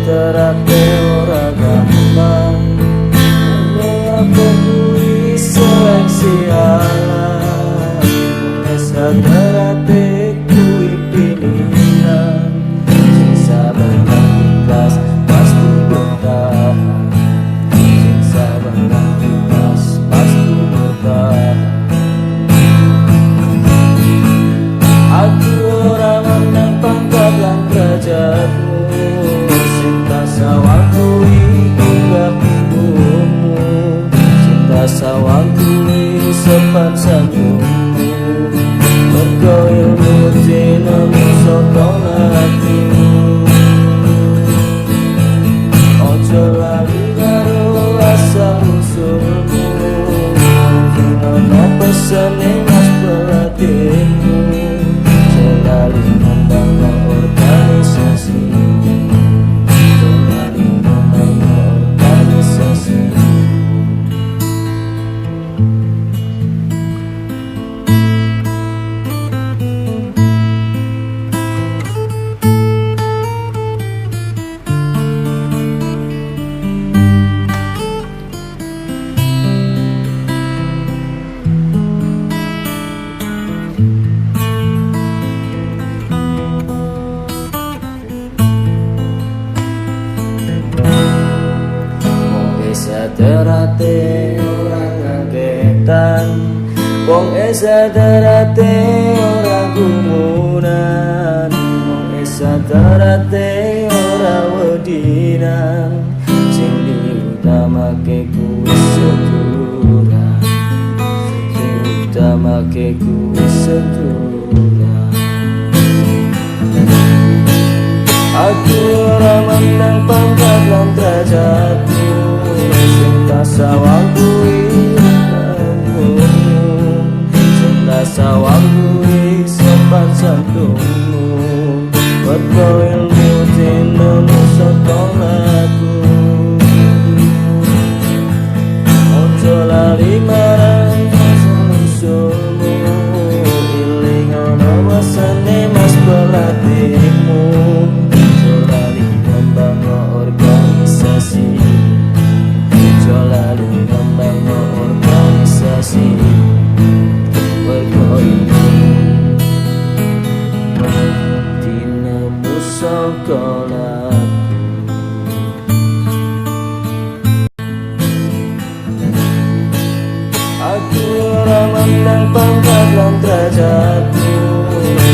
terake ora gampang, apa kuwi seleksi alam. Terake kuwi pilihan, sing sabar lan ikhlas pasti bertahan, sing sabar lan ikhlas pasti bertahan. Aku ora menang pangkat lan derajatmu, cinta sawangku iku gapimu, cinta sawangku sepan sanjungmu, mergo ilmu jenengmu saka hatimu. Ojo lali karo asal usulmu, sing ana pesane mas pelatihmu, selalu membangun organisasi, selalu membangun organisasi. Sadarate ora kagetan, wong sadarate ora gumunan, wong sadarate ora wedinan, sing diutamake kuwi seduluran, sing diutamake kuwi seduluran. Aku ora menang pangkat lan derajatmu, cinta sawangku ilmumu, cinta sawangku sepan santungmu, mergo ilmu jenengmu saka laku. Ojo lali marang usulmu, iling ana wasane mas pelatihmu, ojo lali membangun organisasi, selalu membangun organisasi. Berkoinu dinemu sekolahku, aku ora menang pangkat lan derajatmu,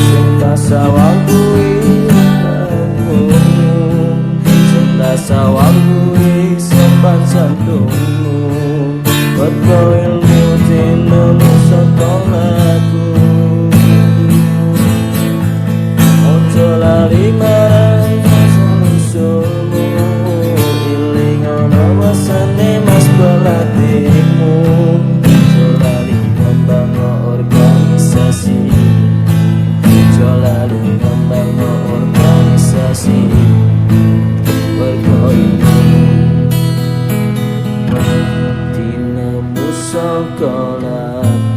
cinta sawangku ilmumu, cinta sawangku sepan santungmu, mergo ilmu jenengmu saka laku. Ojo lali marang usulmu, iling ana wasane mas pelatihmu, ojo lali membangun organisasi, ojo lali membangun organisasi. Berkoinu dinemu sekolahku.